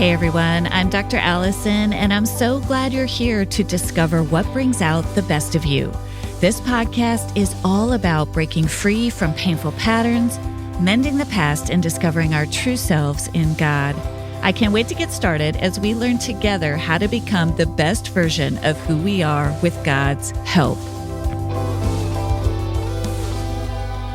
Hey everyone, I'm Dr. Allison, and I'm so glad you're here to discover what brings out the best of you. This podcast is all about breaking free from painful patterns, mending the past, and discovering our true selves in God. I can't wait to get started as we learn together how to become the best version of who we are with God's help.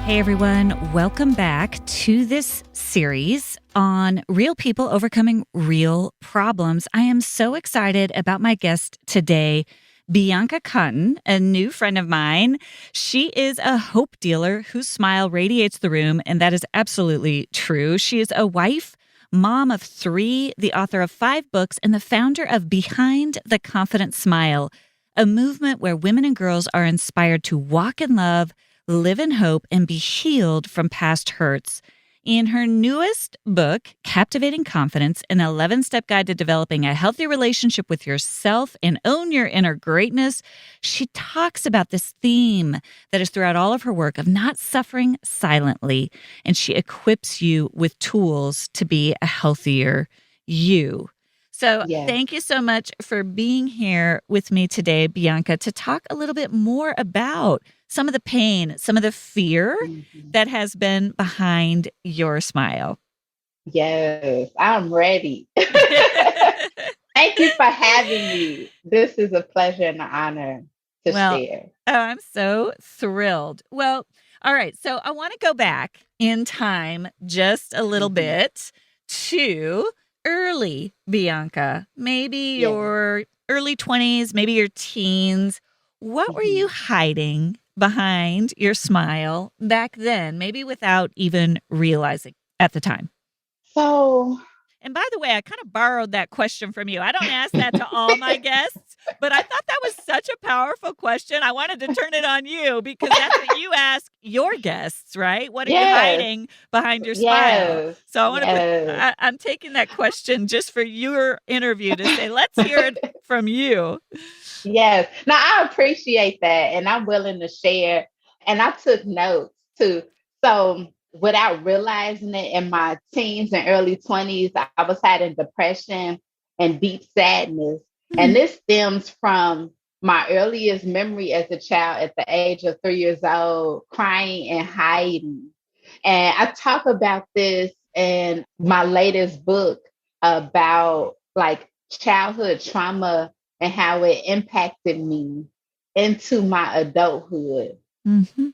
Hey everyone, welcome back to this series on real people overcoming real problems. I am so excited about my guest today, Bianca Cotton, a new friend of mine. She is a hope dealer whose smile radiates the room, and that is absolutely true. She is a wife, mom of 3, the author of 5 books, and the founder of Behind the Confident Smile, a movement where women and girls are inspired to walk in love, live in hope, and be healed from past hurts. In her newest book, Captivating Confidence, an 11-step guide to developing a healthy relationship with yourself and own your inner greatness, she talks about this theme that is throughout all of her work of not suffering silently, and she equips you with tools to be a healthier you. So Thank you so much for being here with me today, Bianca, to talk a little bit more about some of the pain, some of the fear that has been behind your smile. Yes, I'm ready. Thank you for having me. This is a pleasure and an honor to share. Oh, I'm so thrilled. Well, all right. So I want to go back in time just a little bit to early Bianca, maybe your early 20s, maybe your teens. What were you hiding behind your smile back then, maybe without even realizing at the time? And by the way, I kind of borrowed that question from you. I don't ask that to all my guests, but I thought that was such a powerful question. I wanted to turn it on you because that's what you ask your guests, right? What are you hiding behind your smile? So I want to I'm taking that question just for your interview to say, let's hear it from you. Yes. Now, I appreciate that, and I'm willing to share. And I took notes too. So without realizing it, in my teens and early 20s, I was having depression and deep sadness. And this stems from my earliest memory as a child at the age of 3 years old, crying and hiding. And I talk about this in my latest book about like childhood trauma and how it impacted me into my adulthood.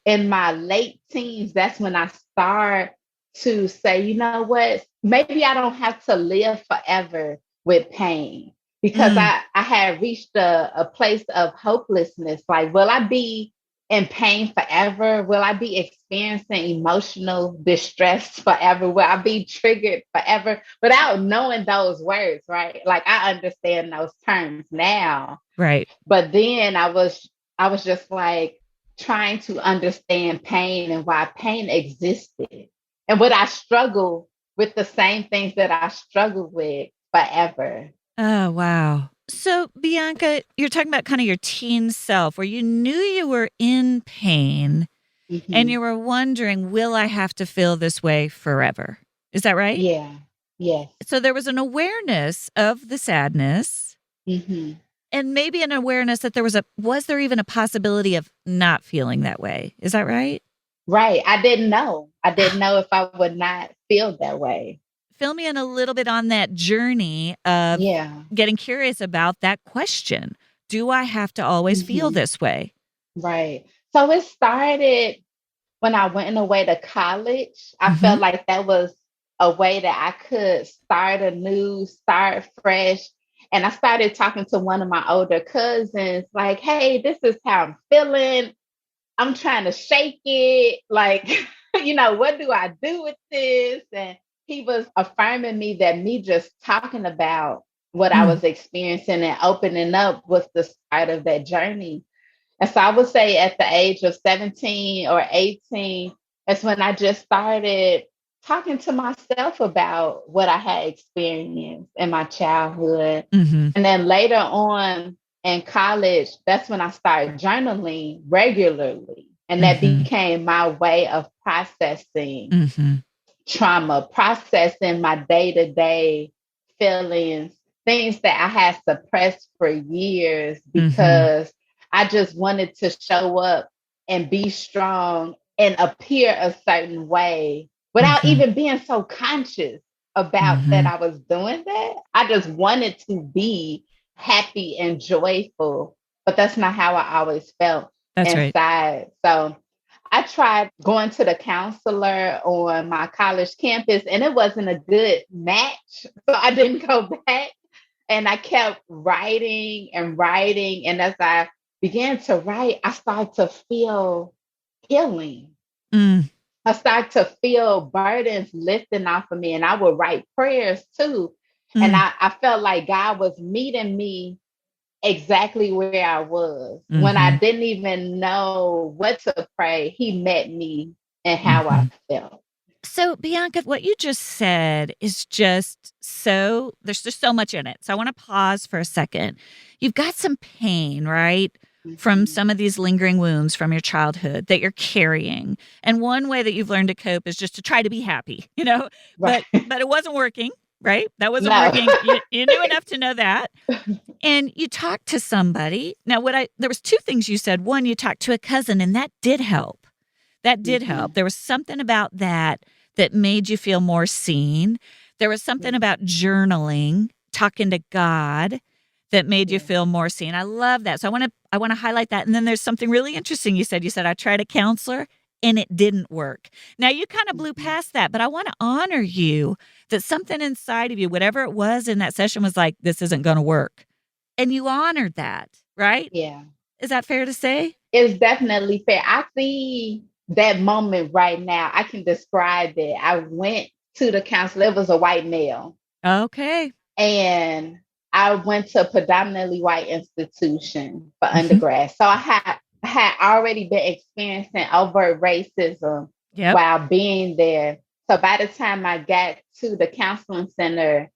In my late teens, that's when I start to say, you know what, maybe I don't have to live forever with pain, because I had reached a place of hopelessness. Like, will I be in pain forever? Will I be experiencing emotional distress forever? Will I be triggered forever? Without knowing those words, right? Like, I understand those terms now. Right. But then I was just like, trying to understand pain and why pain existed. And would I struggle with the same things that I struggled with forever? Oh, wow. So, Bianca, you're talking about kind of your teen self where you knew you were in pain and you were wondering, will I have to feel this way forever? Is that right? Yeah. Yes. So there was an awareness of the sadness. And maybe an awareness that was there even a possibility of not feeling that way? Is that right? Right. I didn't know. I didn't know if I would not feel that way. Fill me in a little bit on that journey of getting curious about that question. Do I have to always feel this way? Right. So it started when I went away to college. I felt like that was a way that I could start anew, start fresh. And I started talking to one of my older cousins, like, hey, this is how I'm feeling. I'm trying to shake it. Like, what do I do with this? And he was affirming me that me just talking about what I was experiencing and opening up was the start of that journey. And so I would say at the age of 17 or 18, that's when I just started talking to myself about what I had experienced in my childhood. And then later on in college, that's when I started journaling regularly. And that became my way of processing trauma, processing my day-to-day feelings, things that I had suppressed for years Mm-hmm. because I just wanted to show up and be strong and appear a certain way without Mm-hmm. even being so conscious about that Mm-hmm. I was doing that. I just wanted to be happy and joyful, but that's not how I always felt That's right. inside. So I tried going to the counselor on my college campus and it wasn't a good match. So I didn't go back and I kept writing and writing. And as I began to write, I started to feel healing. Mm. I started to feel burdens lifting off of me. And I would write prayers too. And Mm. I felt like God was meeting me exactly where I was. When Mm-hmm. I didn't even know what to pray, He met me and how Mm-hmm. I felt. So, Bianca, what you just said is just there's just so much in it. So, I want to pause for a second. You've got some pain, right? From Mhm. some of these lingering wounds from your childhood that you're carrying. And one way that you've learned to cope is just to try to be happy, Right. but it wasn't working, right? That wasn't No. working. You knew enough to know that. And you talked to somebody. Now, there was two things you said. One, you talked to a cousin, and that did help. That did help. Mhm. There was something about that that made you feel more seen. There was something Yeah. about journaling, talking to God that made you Yeah. feel more seen. I love that. So I want to highlight that. And then there's something really interesting you said. You said I tried a counselor and it didn't work. Now you kind of blew Mhm. past that, but I want to honor you that something inside of you, whatever it was in that session was like this isn't going to work. And you honored that, right? Yeah. Is that fair to say? It's definitely fair. I see that moment right now. I can describe it. I went to the counselor. It was a white male. Okay. And I went to a predominantly white institution for Mhm. undergrad. So I had already been experiencing overt racism Yep. while being there. So by the time I got to the counseling center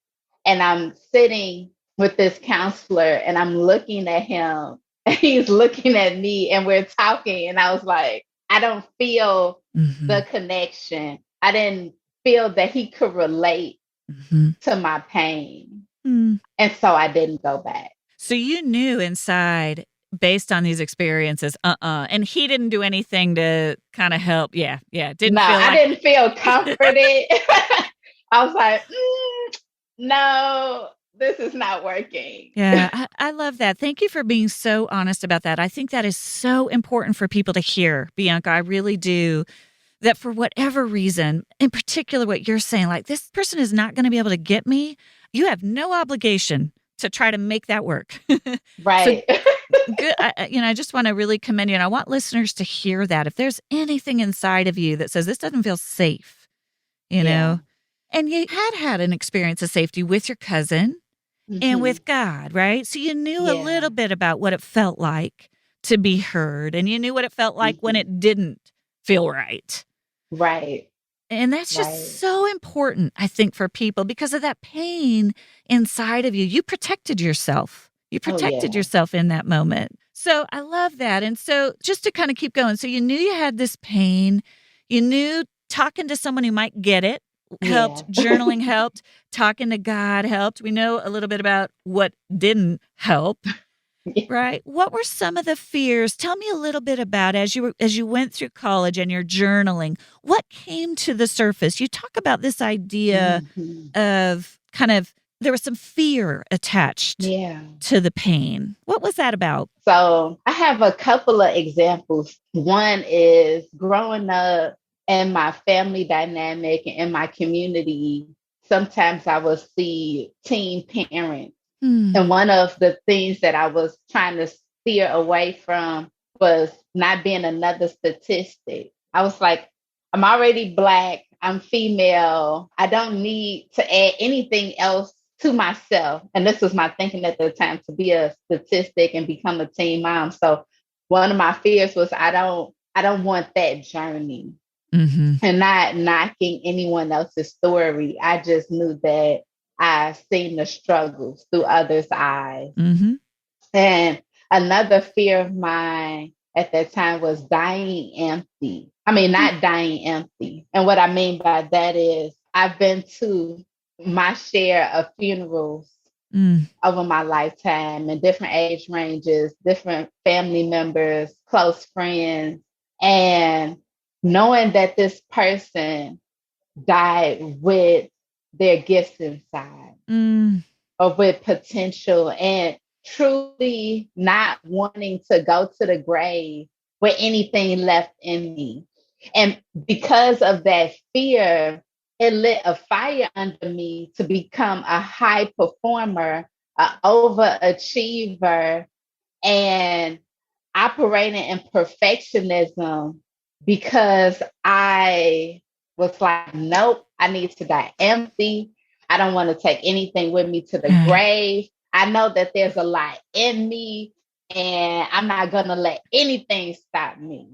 and I'm sitting with this counselor and I'm looking at him and he's looking at me and we're talking, and I was like, I don't feel the Mhm. connection. I didn't feel that he could relate Mhm. to my pain. Mm. And so I didn't go back. So you knew inside, based on these experiences, and he didn't do anything to kind of help. Yeah, yeah. Didn't No, feel I like, didn't feel comforted. I was like, no, this is not working. yeah, I love that. Thank you for being so honest about that. I think that is so important for people to hear, Bianca. I really do. That for whatever reason, in particular, what you're saying, like this person is not going to be able to get me. You have no obligation to try to make that work. So Right. good. I just want to really commend you. And I want listeners to hear that. If there's anything inside of you that says this doesn't feel safe, you Yeah. know, and you had an experience of safety with your cousin and Hmm. with God, right? So you knew a Yeah. little bit about what it felt like to be heard and you knew what it felt like when Hmm. it didn't feel right. Right. And that's Right. just so important, I think, for people because of that pain inside of you. You protected yourself. You Oh, protected yeah. yourself in that moment. So I love that. And so just to kind of keep going, so you knew you had this pain. You knew talking to someone who might get it Yeah. helped, journaling helped, talking to God helped. We know a little bit about what didn't help. Right. What were some of the fears? Tell me a little bit about as you went through college and you're journaling. What came to the surface? You talk about this idea Hmm. of kind of there was some fear attached Yeah. to the pain. What was that about? So I have a couple of examples. One is growing up in my family dynamic and in my community. Sometimes I will see teen parents. Hmm. And one of the things that I was trying to steer away from was not being another statistic. I was like, I'm already Black, I'm female, I don't need to add anything else to myself. And this was my thinking at the time, to be a statistic and become a teen mom. So one of my fears was I don't want that journey. Mm-hmm. And not knocking anyone else's story. I just knew that I seen the struggles through others' eyes. Mm-hmm. And another fear of mine at that time was dying empty. I mean, not dying empty. And what I mean by that is I've been to my share of funerals Mm. over my lifetime and different age ranges, different family members, close friends, and knowing that this person died with their gifts inside Mm. or with potential and truly not wanting to go to the grave with anything left in me. And because of that fear, it lit a fire under me to become a high performer, an overachiever, and operating in perfectionism because I was like, nope, I need to die empty. I don't want to take anything with me to the Yeah. grave. I know that there's a lot in me and I'm not going to let anything stop me.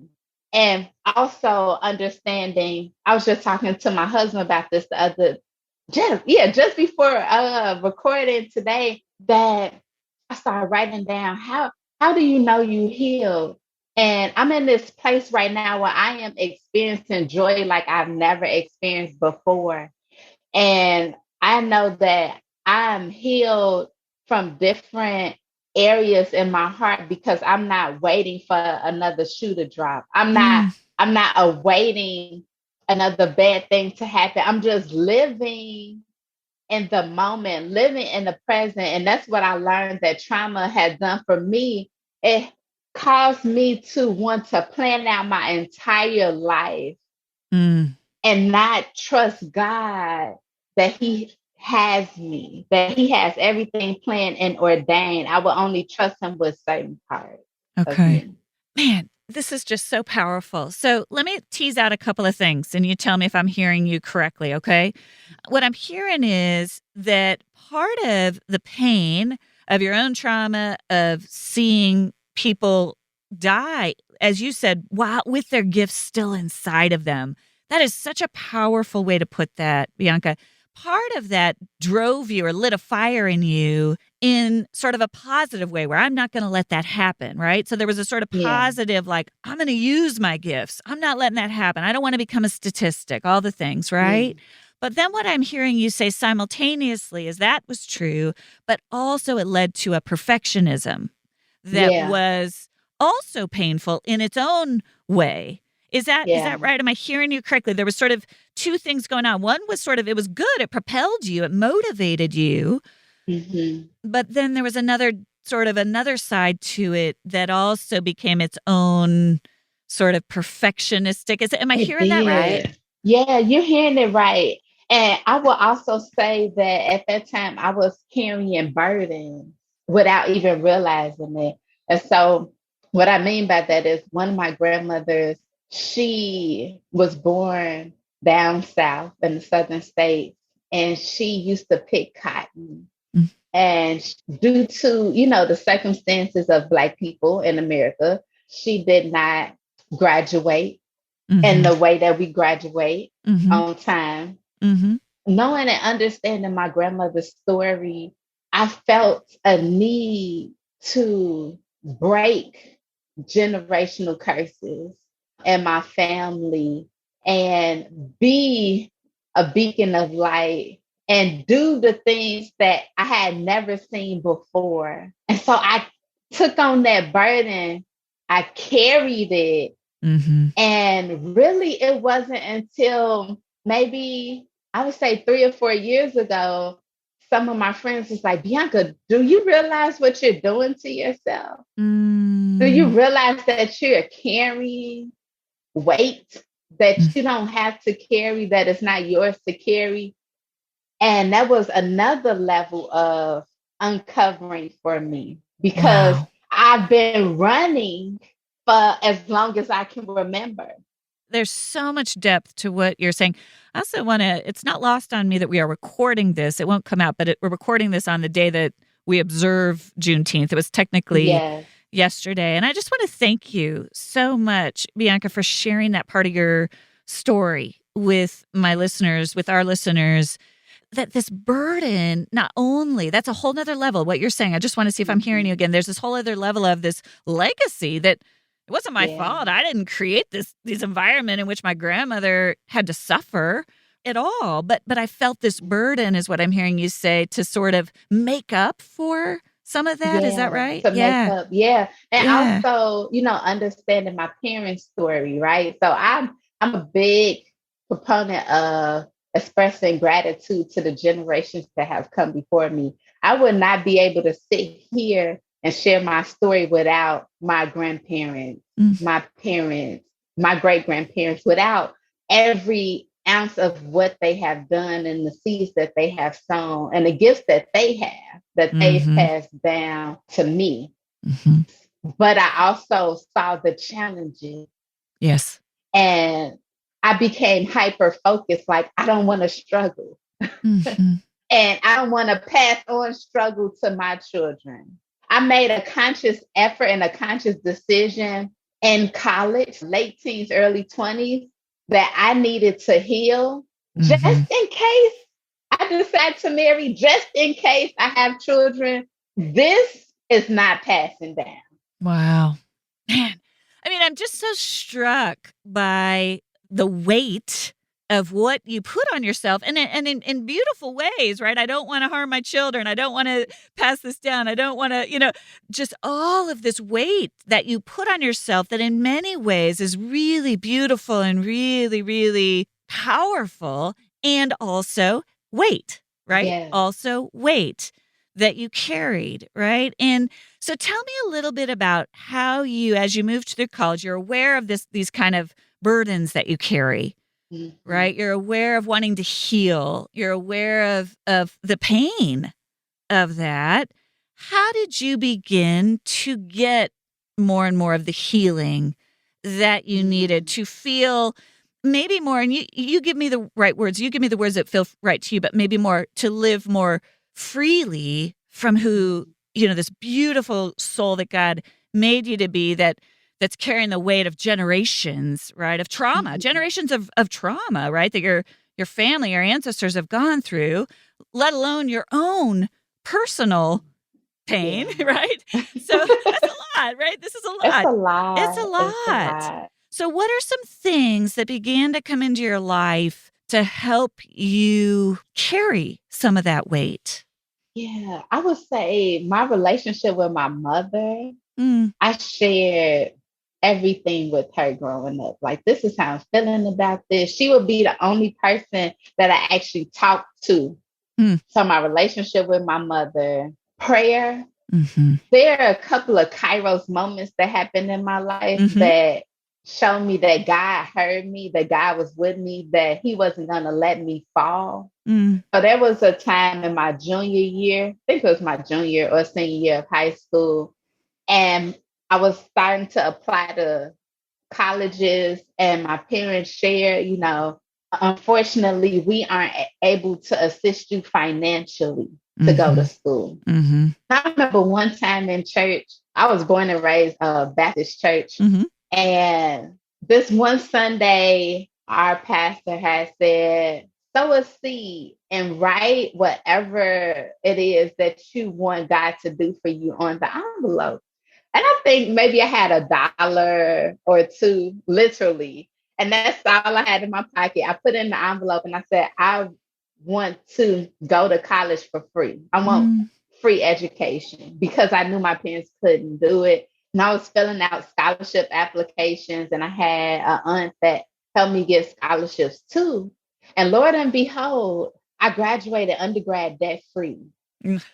And also understanding, I was just talking to my husband about this the other, just before recording today, that I started writing down how do you know you healed? And I'm in this place right now where I am experiencing joy like I've never experienced before. And I know that I'm healed from different areas in my heart because I'm not waiting for another shoe to drop. Mm. I'm not awaiting another bad thing to happen. I'm just living in the moment, living in the present. And that's what I learned that trauma had done for me. It caused me to want to plan out my entire life Mm. and not trust God that He has me, that He has everything planned and ordained. I will only trust Him with certain parts of Okay. me. Man, this is just so powerful. So let me tease out a couple of things and you tell me if I'm hearing you correctly, okay? What I'm hearing is that part of the pain of your own trauma of seeing people die, as you said, wow, with their gifts still inside of them. That is such a powerful way to put that, Bianca. Part of that drove you or lit a fire in you in sort of a positive way where I'm not going to let that happen, right? So there was a sort of Yeah, positive, like, I'm going to use my gifts. I'm not letting that happen. I don't want to become a statistic, all the things, yeah, right? But then what I'm hearing you say simultaneously is that was true, but also it led to a perfectionism that yeah, was also painful in its own way. Is that yeah. right? Am I hearing you correctly? There was sort of two things going on. One was sort of it was good, it propelled you, it motivated you, Hmm. but then there was another sort of another side to it that also became its own sort of perfectionistic. Am I It hearing that right? did. Yeah, you're hearing it right. And I will also say that at that time I was carrying burdens without even realizing it. And so what I mean by that is one of my grandmothers, she was born down south in the southern states and she used to pick cotton. Mm. And due to, the circumstances of Black people in America, she did not graduate in Mhm. the way that we graduate Mhm. on time. Mhm. Knowing and understanding my grandmother's story, I felt a need to break generational curses in my family and be a beacon of light and do the things that I had never seen before. And so I took on that burden, I carried it, Mhm. and really, it wasn't until maybe I would say 3 or 4 years ago, some of my friends was like, Bianca, do you realize what you're doing to yourself? Do you Mm. realize that you're carrying weight that Mm. you don't have to carry, that it's not yours to carry? And that was another level of uncovering for me because Wow. I've been running for as long as I can remember. There's so much depth to what you're saying. I also want to, it's not lost on me that we are recording this. It won't come out, but we're recording this on the day that we observe Juneteenth. It was technically Yes. yesterday. And I just want to thank you so much, Bianca, for sharing that part of your story with my listeners, with our listeners, that this burden, not only, that's a whole nother level, what you're saying. I just want to see if I'm hearing you Mhm. again. There's this whole other level of this legacy that it wasn't my Yeah. fault. I didn't create this environment in which my grandmother had to suffer, at all, but I felt this burden is what I'm hearing you say to sort of make up for some of that. Is that Yeah, right? to make Yeah. up. Yeah. And Yeah. also, understanding my parents' story, right? So I'm a big proponent of expressing gratitude to the generations that have come before me. I would not be able to sit here and share my story without my grandparents, Mm, my parents, my great grandparents, without every ounce of what they have done and the seeds that they have sown and the gifts that they have that they've mm-hmm. passed down to me. Mm-hmm. But I also saw the challenges Yes. and I became hyper focused. Like, I don't want to struggle Mm-hmm. and I don't want to pass on struggle to my children. I made a conscious effort and a conscious decision in college, late teens, early 20s, that I needed to heal just Mm-hmm. in case I decide to marry, just in case I have children. This is not passing down. Wow. Man, I mean, I'm just so struck by the weight of what you put on yourself and in beautiful ways, right? I don't want to harm my children. I don't want to pass this down. I don't want to, just all of this weight that you put on yourself that in many ways is really beautiful and really, really powerful and also weight, right? Yeah. Also weight that you carried, right? And so tell me a little bit about how you, as you moved through college, you're aware of these kind of burdens that you carry, Mhm. right? You're aware of wanting to heal. You're aware of the pain of that. How did you begin to get more and more of the healing that you needed Mhm. to feel maybe more, and you give me the right words, you give me the words that feel right to you, but maybe more to live more freely from who, this beautiful soul that God made you to be, that's carrying the weight of generations, right? Of trauma, Mhm. generations of trauma, right? That your family, your ancestors have gone through, let alone your own personal pain, Yeah. right? So that's a lot, right? This is a It's lot. a It's a lot. It's a lot. lot. So, what are some things that began to come into your life to help you carry some of that weight? Yeah. I would say my relationship with my mother, Mm, I shared everything with her growing up. Like, this is how I'm feeling about this. She would be the only person that I actually talked to. mm, So, my relationship with my mother, prayer. mm-hmm, There are a couple of Kairos moments that happened in my life mm-hmm, that showed me that God heard me, that God was with me, that He wasn't going to let me fall. mm, So there was a time in my junior year, I think it was my junior or senior year of high school, and I was starting to apply to colleges, and my parents shared, unfortunately, we aren't able to assist you financially to go to mm-hmm, school. mm-hmm, I remember one time in church, I was born and raised a Baptist church. mm-hmm, And this one Sunday, our pastor had said, sow a seed and write whatever it is that you want God to do for you on the envelope. And I think maybe I had $1 or two, literally. And that's all I had in my pocket. I put in the envelope and I said, I want to go to college for free. I want mm, free education because I knew my parents couldn't do it. And I was filling out scholarship applications, and I had an aunt that helped me get scholarships too. And Lord and behold, I graduated undergrad debt free. mm,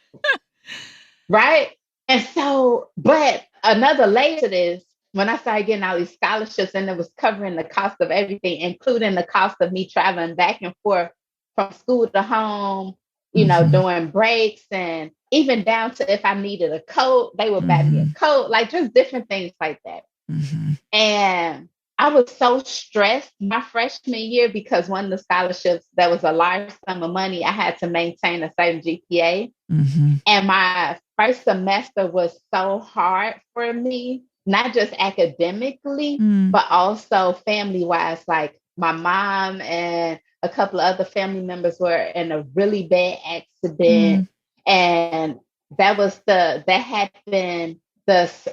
Right. And so, but another layer to this, when I started getting all these scholarships and it was covering the cost of everything, including the cost of me traveling back and forth from school to home, mm-hmm, during breaks, and even down to if I needed a coat, they would buy me a mm-hmm, coat, like just different things like that. mm-hmm, And I was so stressed my freshman year because one of the scholarships that was a large sum of money, I had to maintain a certain GPA. mm-hmm, And my first semester was so hard for me, not just academically, mm, but also family wise. Like, my mom and a couple of other family members were in a really bad accident. mm, And that happened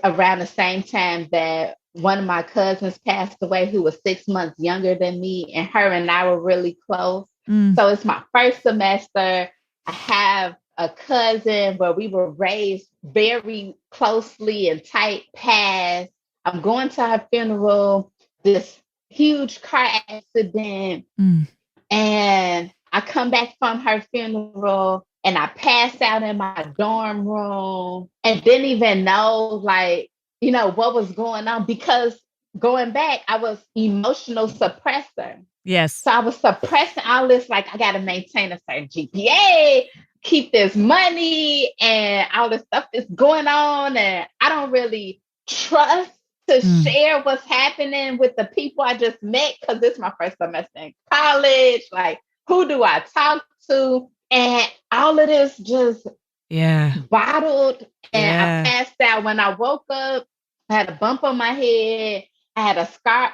around the same time that one of my cousins passed away, who was 6 months younger than me, and her and I were really close. Mm. So it's my first semester. I have a cousin where we were raised very closely and tight paths. I'm going to her funeral, this huge car accident, Mm. and I come back from her funeral and I pass out in my dorm room and didn't even know, like, what was going on, because going back, I was emotional suppressor. Yes. So I was suppressing all this, like, I got to maintain a certain GPA, keep this money, and all this stuff that's going on. And I don't really trust to Mm. share what's happening with the people I just met, because this is my first semester in college. Like, who do I talk to? And all of this just Yeah. bottled, and I Yeah. passed out. When I woke up, I had a bump on my head, I had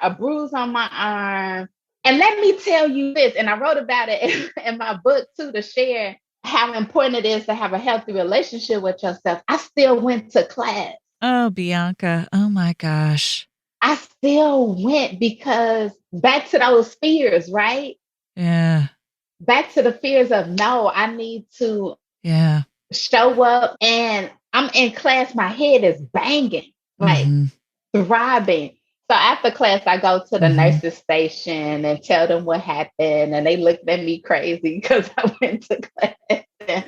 a bruise on my arm. And let me tell you this, and I wrote about it in my book too, to share how important it is to have a healthy relationship with yourself. I still went to class. Oh, Bianca. Oh my gosh. I still went because back to those fears, right? Yeah. Back to the fears of, no, I need to Yeah. show up, and I'm in class, my head is banging, like Mm-hmm. throbbing. So after class, I go to the Mm-hmm. nurse's station and tell them what happened. And they looked at me crazy because I went to class.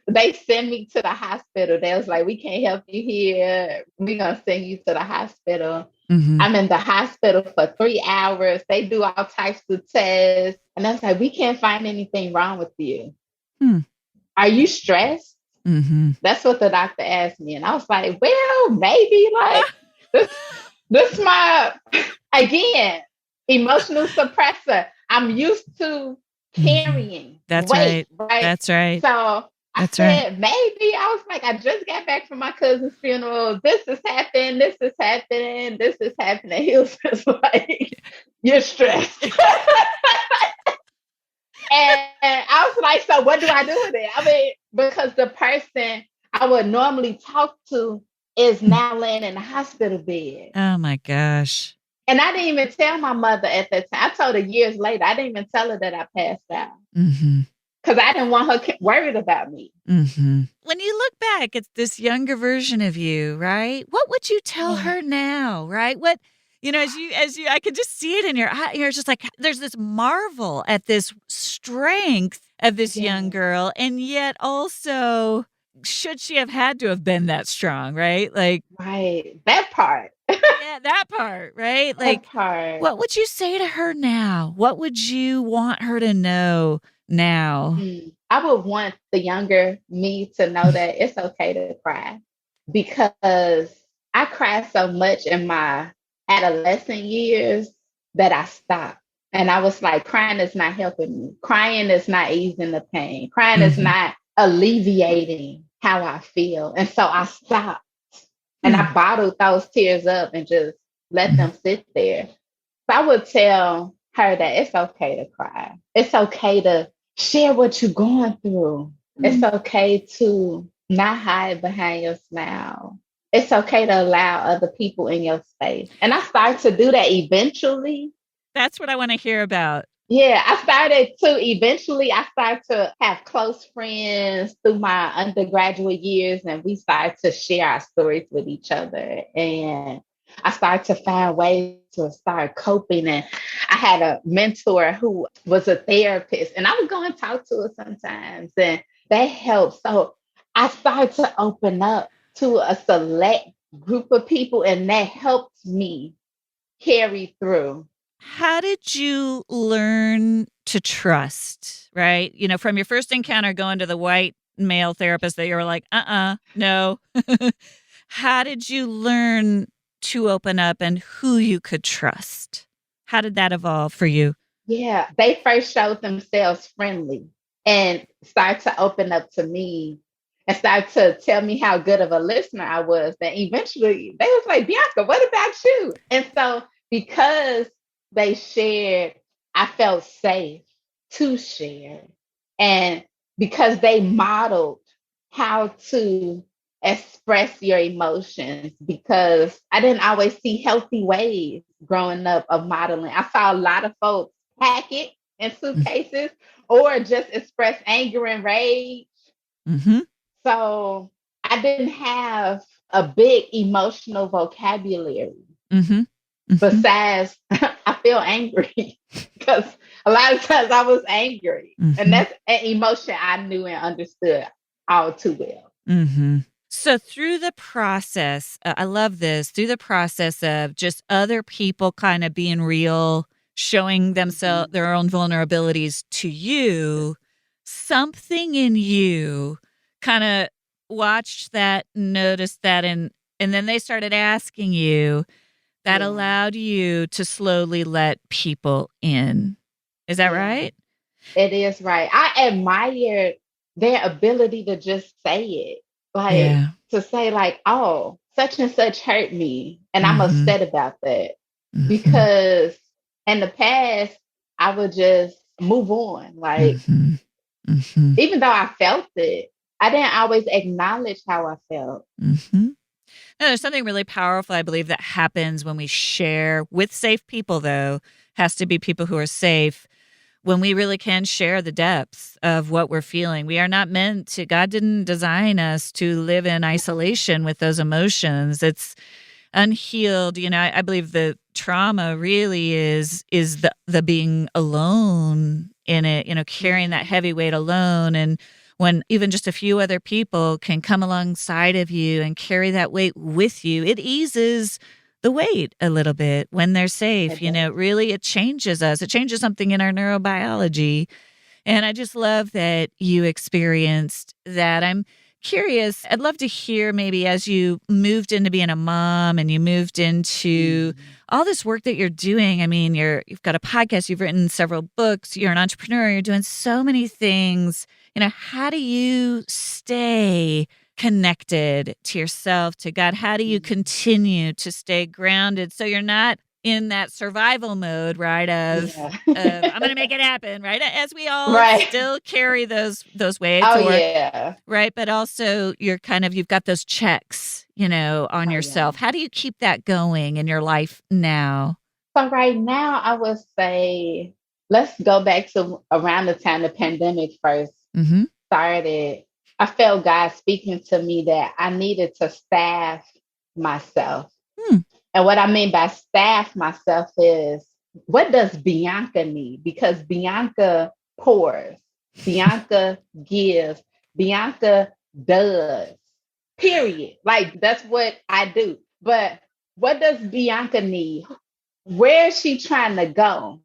They send me to the hospital. They was like, we can't help you here. We're going to send you to the hospital. Mm-hmm. I'm in the hospital for 3 hours. They do all types of tests. And I was like, we can't find anything wrong with you. Hmm. Are you stressed? Mm-hmm. That's what the doctor asked me. And I was like, well, maybe, like, this my, again, emotional suppressor. I'm used to Mm-hmm. carrying That's weight, right. right? That's right. So I That's right. said, maybe. I was like, I just got back from my cousin's funeral. This is happening. This is happening. This is happening. He was just like, you're stressed. And I was like, so what do I do with it? I mean, because the person I would normally talk to is now laying in the hospital bed. Oh my gosh. And I didn't even tell my mother at that time. I told her years later. I didn't even tell her that I passed out Mm-hmm. because I didn't want her worried about me. Mm-hmm. When you look back, it's this younger version of you, right? What would you tell Yeah. her now, right? What, as you, I could just see it in your eye. You're just like, there's this marvel at this strength of this young Yeah. girl. And yet also, should she have had to have been that strong, right? Like, Right. That part. yeah, that part, right? That Like, part. what would you say to her now? What would you want her to know now? I would want the younger me to know that it's okay to cry, because I cried so much in my adolescent years that I stopped. And I was like, crying is not helping me. Crying is not easing the pain. Crying is Mm-hmm. not alleviating how I feel. And so I stopped and I bottled those tears up and just let them sit there. So I would tell her that it's okay to cry. It's okay to share what you're going through. It's Mm-hmm. okay to not hide behind your smile. It's okay to allow other people in your space. And I started to do that eventually. That's what I want to hear about. Yeah, I started to eventually, I started to have close friends through my undergraduate years, and we started to share our stories with each other. And I started to find ways to start coping. And I had a mentor who was a therapist, and I would go and talk to her sometimes, and that helped. So I started to open up to a select group of people, and that helped me carry through. How did you learn to trust, right? From your first encounter going to the white male therapist that you were like, no. How did you learn to open up and who you could trust? How did that evolve for you? Yeah, they first showed themselves friendly and started to open up to me and started to tell me how good of a listener I was. Then eventually they was like, Bianca, what about you? And so because they shared, I felt safe to share. And because they modeled how to express your emotions, because I didn't always see healthy ways growing up of modeling. I saw a lot of folks hack it in suitcases or just express anger and rage. Mm-hmm. So I didn't have a big emotional vocabulary Mm-hmm. Mm-hmm. besides I feel angry because a lot of times I was angry. And Mm-hmm. that's an emotion I knew and understood all too well. Mm-hmm. So through the process, I love this, through the process of just other people kind of being real, showing themselves Mhm. their own vulnerabilities to you, something in you kind of watched that, noticed that, and then they started asking you that Yeah, allowed you to slowly let people in. Is that yeah, right? it is right. I admire their ability to just say it, like Yeah. to say, like, oh, such and such hurt me, and I'm Mm-hmm. upset about that. Mm-hmm. Because in the past, I would just move on. Like, Mm-hmm. Mm-hmm. even though I felt it, I didn't always acknowledge how I felt. Mm-hmm. No, there's something really powerful, I believe, that happens when we share with safe people, though, has to be people who are safe, when we really can share the depths of what we're feeling. We are not meant to, God didn't design us to live in isolation with those emotions. It's unhealed. I believe the trauma really is the being alone in it, carrying that Mm-hmm. heavy weight alone. And when even just a few other people can come alongside of you and carry that weight with you, it eases the weight a little bit when they're safe. It does. Really, it changes us. It changes something in our neurobiology. And I just love that you experienced that. I'm curious. I'd love to hear, maybe as you moved into being a mom and you moved into Mm-hmm. all this work that you're doing. I mean, you've got a podcast, you've written several books, you're an entrepreneur, you're doing so many things. How do you stay connected to yourself, to God? How do you Mm-hmm. continue to stay grounded so you're not in that survival mode, right? Yeah. I'm going to make it happen, right? As we all Right. still carry those weights, Oh, or yeah. right, but also you've got those checks, on Oh, yeah. yourself. How do you keep that going in your life now? So, right now, I would say let's go back to around the time the pandemic first Mm-hmm. started. I felt God speaking to me that I needed to staff myself. Hmm. And what I mean by staff myself is, what does Bianca need? Because Bianca pours, Bianca gives, Bianca does, period. Like, that's what I do. But what does Bianca need? Where is she trying to go?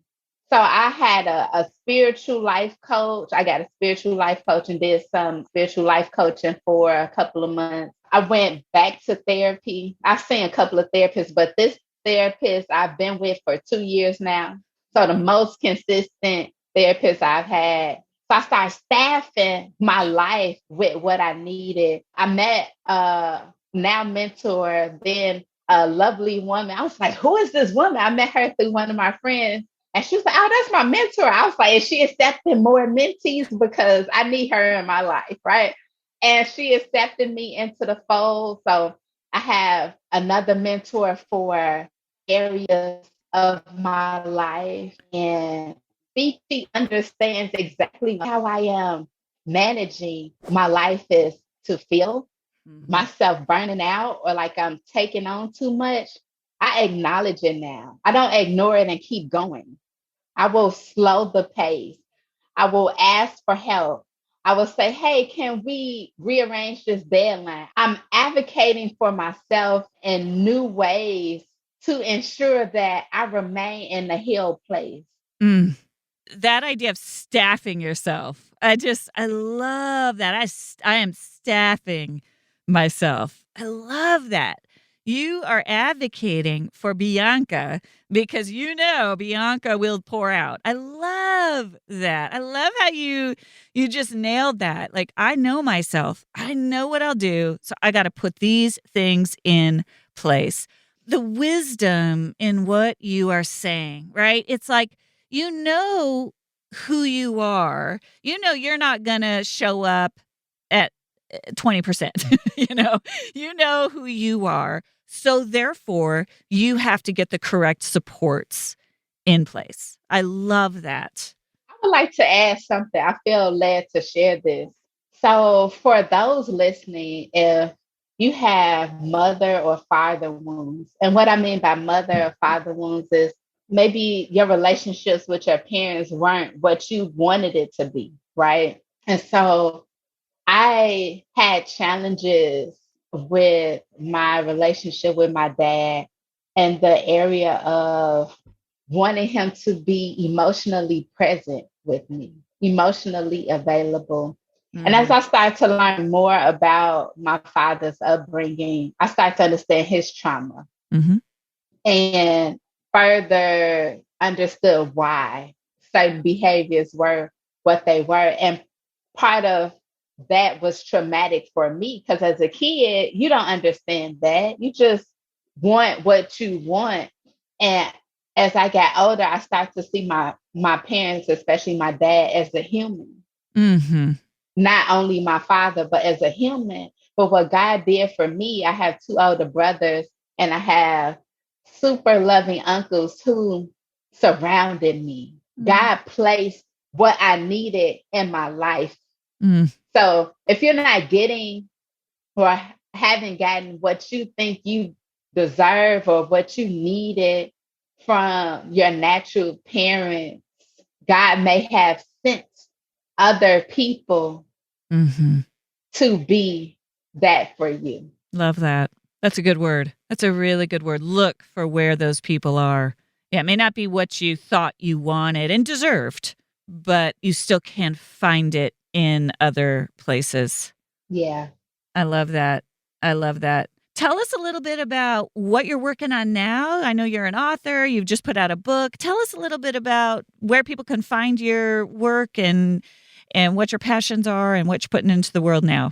So I had a spiritual life coach. I got a spiritual life coach and did some spiritual life coaching for a couple of months. I went back to therapy. I've seen a couple of therapists, but this therapist I've been with for 2 years now. So the most consistent therapist I've had. So I started staffing my life with what I needed. I met a now mentor, then a lovely woman. I was like, who is this woman? I met her through one of my friends. And she was like, oh, that's my mentor. I was like, is she accepting more mentees? Because I need her in my life, right? And she accepted me into the fold. So I have another mentor for areas of my life. And she understands exactly how I am managing my life is to feel Mm-hmm. myself burning out or like I'm taking on too much. I acknowledge it now. I don't ignore it and keep going. I will slow the pace. I will ask for help. I will say, hey, can we rearrange this deadline? I'm advocating for myself in new ways to ensure that I remain in the healed place. Mm. That idea of staffing yourself, I love that. I am staffing myself. I love that. You are advocating for Bianca because Bianca will pour out. I love that. I love how you just nailed that. Like, I know myself. I know what I'll do. So I got to put these things in place. The wisdom in what you are saying, right? It's like, you know who you are. You're not going to show up at 20%. You know who you are. So therefore, you have to get the correct supports in place. I love that. would like to add something. I feel led to share this. So, for those listening, if you have mother or father wounds, and what I mean by mother or father wounds is maybe your relationships with your parents weren't what you wanted it to be, right? And so I had challenges with my relationship with my dad and the area of wanting him to be emotionally present with me, emotionally available. And as Mm-hmm. I started to learn more about my father's upbringing, I started to understand his trauma Mm-hmm. and further understood why certain behaviors were what they were. And part of that was traumatic for me because as a kid, you don't understand that. You just want what you want. And as I got older, I started to see my parents, especially my dad, as a human, Mm-hmm. not only my father, but as a human. But what God did for me, I have two older brothers and I have super loving uncles who surrounded me. God placed what I needed in my life. Mm-hmm. So if you're not getting or haven't gotten what you think you deserve or what you needed from your natural parents, God may have sent other people Mm-hmm. to be that for you. Love that. That's a good word. That's a really good word. Look for where those people are. Yeah, it may not be what you thought you wanted and deserved, but you still can find it in other places. Yeah. I love that. I love that. Tell us a little bit about what you're working on now. I know you're an author. You've just put out a book. Tell us a little bit about where people can find your work and what your passions are and what you're putting into the world now.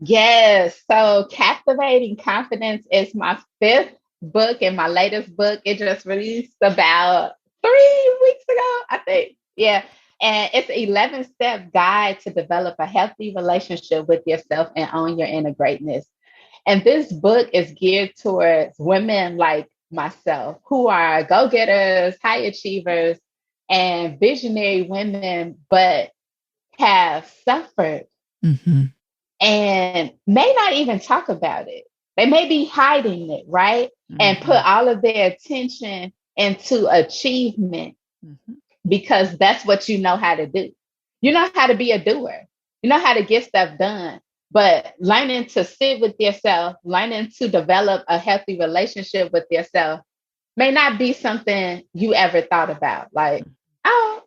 Yes. So Captivating Confidence is my fifth book and my latest book. It just released about 3 weeks ago, I think. Yeah. And it's an 11-step guide to develop a healthy relationship with yourself and own your inner greatness. And this book is geared towards women like myself who are go getters, high achievers, and visionary women, but have suffered Mm-hmm. and may not even talk about it. They may be hiding it, right? And put Mm-hmm. all of their attention into achievement Mm-hmm. because that's what you know how to do. You know how to be a doer, you know how to get stuff done. But learning to sit with yourself, learning to develop a healthy relationship with yourself may not be something you ever thought about. Like, oh,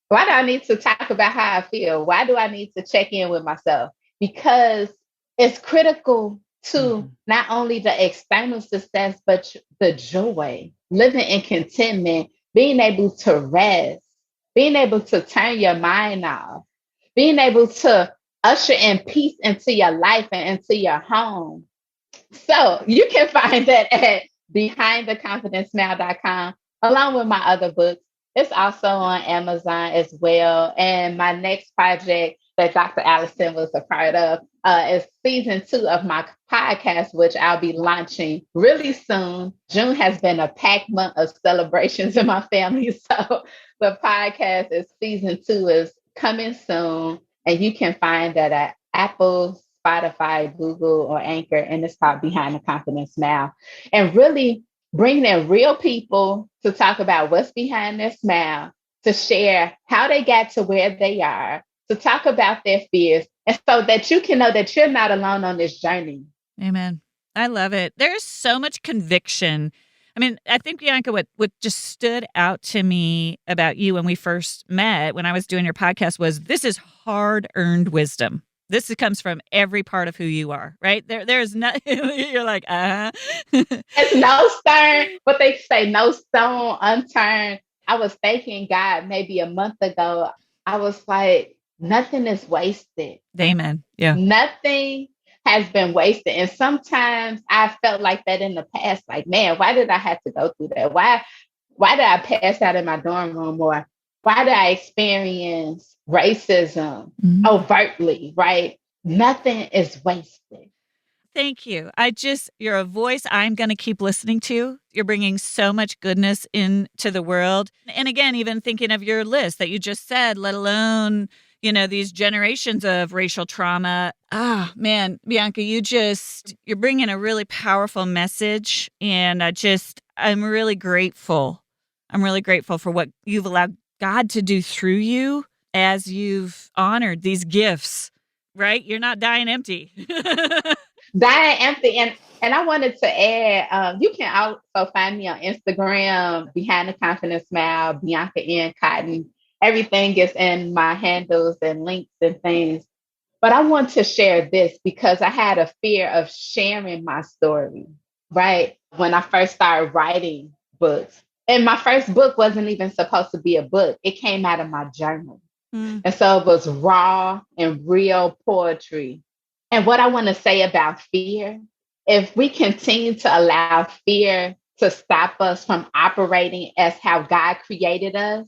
why do I need to talk about how I feel? Why do I need to check in with myself? Because it's critical Mm-hmm. to not only the external success, but the joy, living in contentment, being able to rest, being able to turn your mind off, being able to usher in peace into your life and into your home. So you can find that at behindtheconfidencemail.com, along with my other books. It's also on Amazon as well. And my next project that Dr. Allison was a part of is season 2 of my podcast, which I'll be launching really soon. June has been a packed month of celebrations in my family. So the podcast is season 2 is coming soon. And you can find that at Apple, Spotify, Google, or Anchor, and it's called Behind the Confidence Smile. And really bringing in real people to talk about what's behind their smile, to share how they got to where they are, to talk about their fears, and so that you can know that you're not alone on this journey. Amen. I love it. There's so much conviction. I mean, I think, Bianca, what just stood out to me about you when we first met, when I was doing your podcast, was this is hard earned wisdom. This comes from every part of who you are, right? There's not, you're like, It's no stone, what they say, no stone unturned. I was thanking God maybe a month ago. I was like, nothing is wasted. Amen. Yeah. Nothing has been wasted. And sometimes I felt like that in the past, like, man, why did I have to go through that? Why did I pass out in my dorm room? Or why did I experience racism Mhm. overtly, right? Nothing is wasted. Thank you. You're a voice I'm going to keep listening to. You're bringing so much goodness into the world. And again, even thinking of your list that you just said, let alone, these generations of racial trauma. Ah, man, Bianca, you're bringing a really powerful message. And I'm really grateful. I'm really grateful for what you've allowed God to do through you as you've honored these gifts, right? You're not dying empty. Dying empty. And I wanted to add, you can also find me on Instagram, Behind the Confident Smile, Bianca N. Cotton. Everything is in my handles and links and things. But I want to share this because I had a fear of sharing my story, right? When I first started writing books. And my first book wasn't even supposed to be a book. It came out of my journal. And so it was raw and real poetry. And what I want to say about fear, if we continue to allow fear to stop us from operating as how God created us,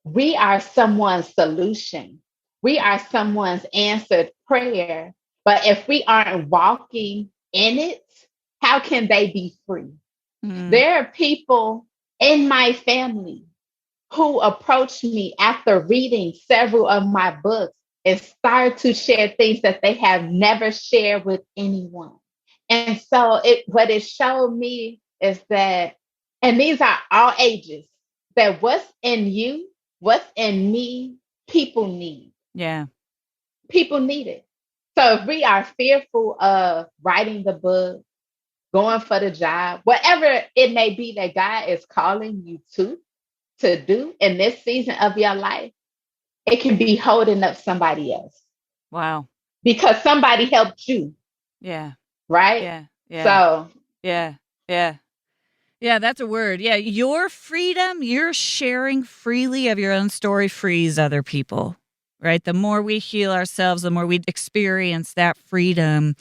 we are someone's solution. We are someone's answered prayer. But if we aren't walking in it, how can they be free? There are people in my family who approached me after reading several of my books and start to share things that they have never shared with anyone. And so what it showed me is that, and these are all ages, that what's in you, what's in me, people need. Yeah. People need it. So if we are fearful of writing the book, going for the job, whatever it may be that God is calling you to do in this season of your life, it can be holding up somebody else. Wow. Because somebody helped you. Yeah. Right? Yeah. Yeah. So. Yeah. Yeah. Yeah, that's a word. Yeah. Your freedom, you're sharing freely of your own story frees other people, right? The more we heal ourselves, the more we experience that freedom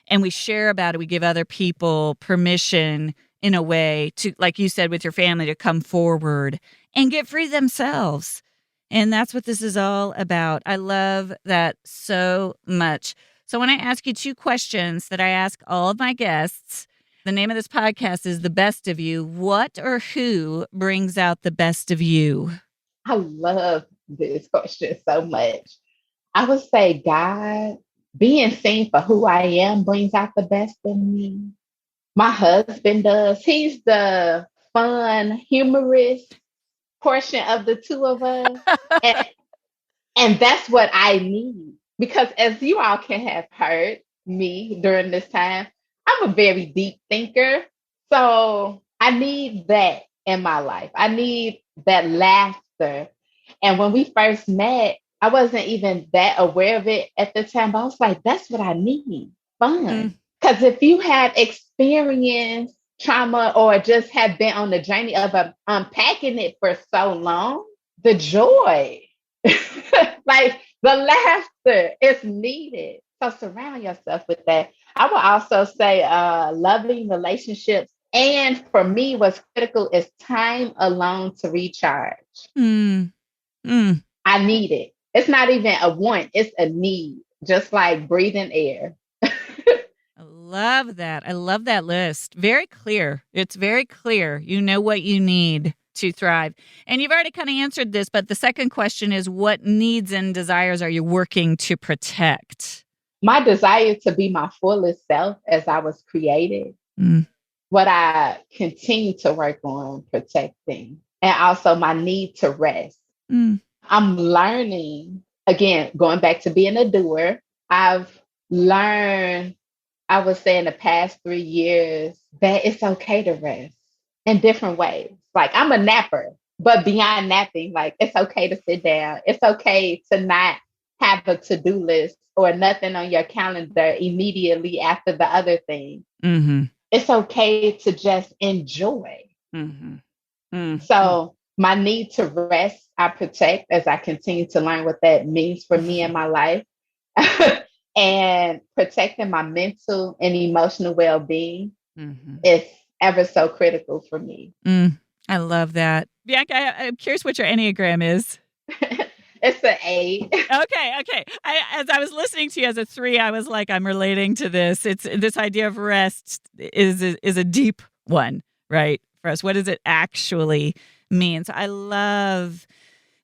and we share about it, we give other people permission in a way to, like you said, with your family, to come forward and get free themselves. And that's what this is all about. I love that so much. So I want to ask you two questions that I ask all of my guests. The name of this podcast is The Best of You. What or who brings out the best of you? I love this question so much. I would say God, being seen for who I am brings out the best in me. My husband does. He's the fun, humorous portion of the two of us. And, and that's what I need. Because as you all can have heard me during this time, I'm a very deep thinker. So I need that in my life. I need that laughter. And when we first met, I wasn't even that aware of it at the time, but I was like, that's what I need. Fun. Because if you have experienced trauma or just have been on the journey of unpacking it for so long, the joy, like the laughter is needed. So surround yourself with that. I would also say loving relationships. And for me, what's critical is time alone to recharge. I need it. It's not even a want, it's a need, just like breathing air. I love that. I love that list. Very clear. It's very clear. You know what you need to thrive. And you've already kind of answered this, but the second question is, what needs and desires are you working to protect? My desire to be my fullest self as I was created. What I continue to work on protecting, and also my need to rest. I'm learning, again, going back to being a doer, I've learned, I would say in the past 3 years, that it's okay to rest in different ways. Like I'm a napper, but beyond napping, like it's okay to sit down. It's okay to not have a to-do list or nothing on your calendar immediately after the other thing. It's okay to just enjoy. So my need to rest, I protect as I continue to learn what that means for me in my life. And protecting my mental and emotional well-being is ever so critical for me. I love that. Bianca, I'm curious what your Enneagram is. It's an 8. Okay. As I was listening to you as a 3, I was like, I'm relating to this. It's this idea of rest is a deep one, right? For us, what does it actually mean? So I love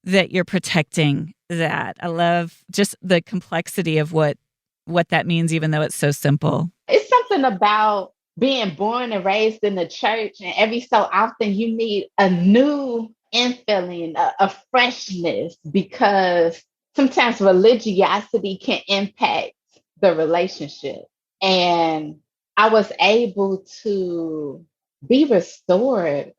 that you're protecting that. I love just the complexity of what that means, even though it's so simple. It's something about being born and raised in the church, and every so often you need a new infilling, a freshness, because sometimes religiosity can impact the relationship. And I was able to be restored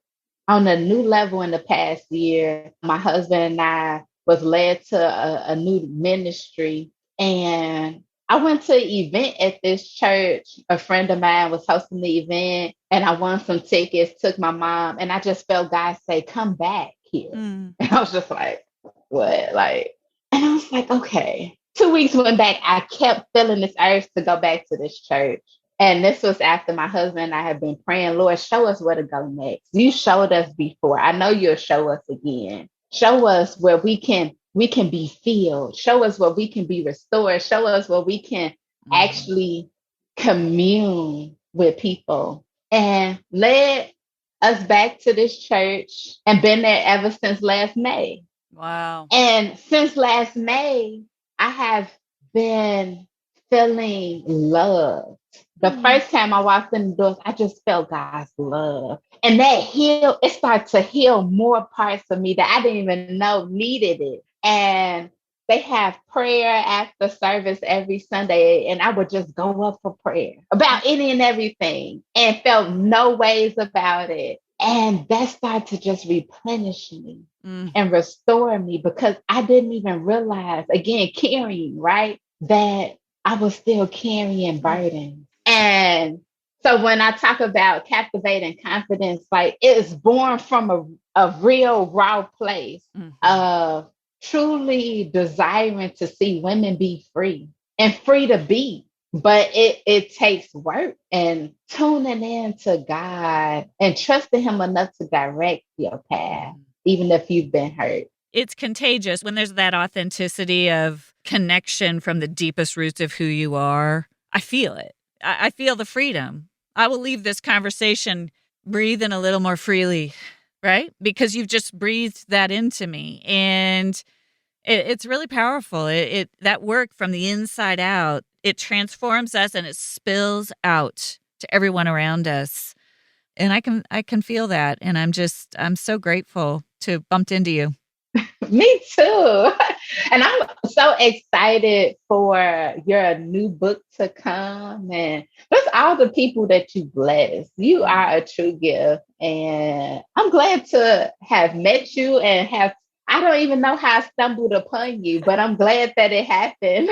on a new level in the past year. My husband and I was led to a new ministry, and I went to an event at this church. A friend of mine was hosting the event, and I won some tickets, took my mom, and I just felt God say, come back here. And I was just like, what? Like, and I was like, okay. 2 weeks went back. I kept feeling this urge to go back to this church. And this was after my husband and I had been praying, Lord, show us where to go next. You showed us before. I know you'll show us again. Show us where we can be filled. Show us where we can be restored. Show us where we can actually commune with people. And led us back to this church and been there ever since last May. Wow. And since last May, I have been feeling love. The first time I walked in the doors, I just felt God's love. And that it started to heal more parts of me that I didn't even know needed it. And they have prayer after service every Sunday. And I would just go up for prayer about any and everything and felt no ways about it. And that started to just replenish me and restore me, because I didn't even realize, again, carrying, right, that I was still carrying burdens. And so when I talk about captivating confidence, like, it is born from a real raw place of truly desiring to see women be free and free to be. But it takes work and tuning in to God and trusting him enough to direct your path, even if you've been hurt. It's contagious when there's that authenticity of connection from the deepest roots of who you are. I feel it. I feel the freedom. I will leave this conversation breathing a little more freely, right? Because you've just breathed that into me. And it's really powerful. That work from the inside out, it transforms us and it spills out to everyone around us. And I can feel that. And I'm so grateful to have bumped into you. Me too. And I'm so excited for your new book to come, and just all the people that you bless. You are a true gift. And I'm glad to have met you and I don't even know how I stumbled upon you, but I'm glad that it happened.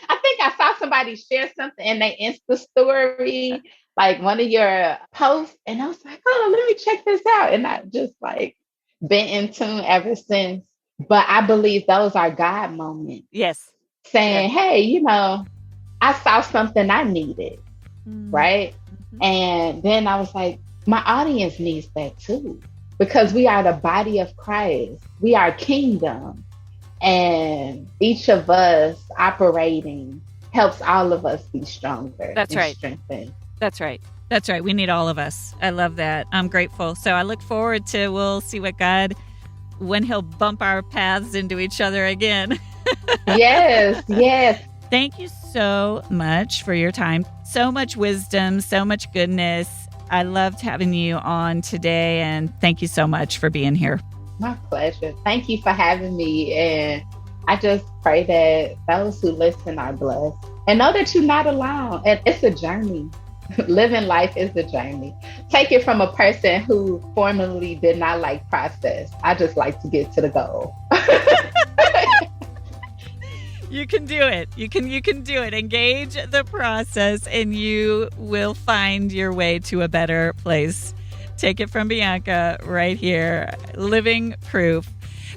I think I saw somebody share something in their Insta story, like one of your posts, and I was like, oh, let me check this out. And I just like been in tune ever since. But I believe those are God moments. Yes. Saying, hey, I saw something I needed, right? And then I was like, my audience needs that too, because we are the body of Christ. We are kingdom. And each of us operating helps all of us be stronger. That's right. Strengthened. That's right. That's right. We need all of us. I love that. I'm grateful. So I look forward we'll see what God, when he'll bump our paths into each other again. Yes. Thank you so much for your time. So much wisdom, so much goodness. I loved having you on today, and thank you so much for being here. My pleasure. Thank you for having me. And I just pray that those who listen are blessed and know that you're not alone. And it's a journey. Living life is a journey. Take it from a person who formerly did not like process. I just like to get to the goal. You can do it. You can do it. Engage the process and you will find your way to a better place. Take it from Bianca right here. Living proof.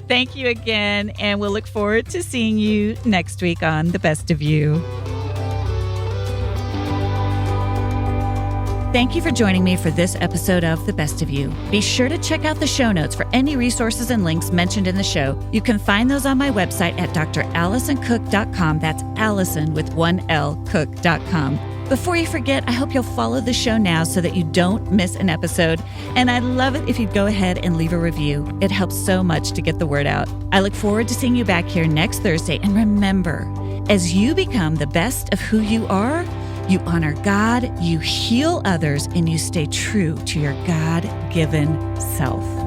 Thank you again, and we'll look forward to seeing you next week on The Best of You. Thank you for joining me for this episode of The Best of You. Be sure to check out the show notes for any resources and links mentioned in the show. You can find those on my website at drallisoncook.com. That's Allison with one L, cook.com. Before you forget, I hope you'll follow the show now so that you don't miss an episode. And I'd love it if you'd go ahead and leave a review. It helps so much to get the word out. I look forward to seeing you back here next Thursday. And remember, as you become the best of who you are, you honor God, you heal others, and you stay true to your God-given self.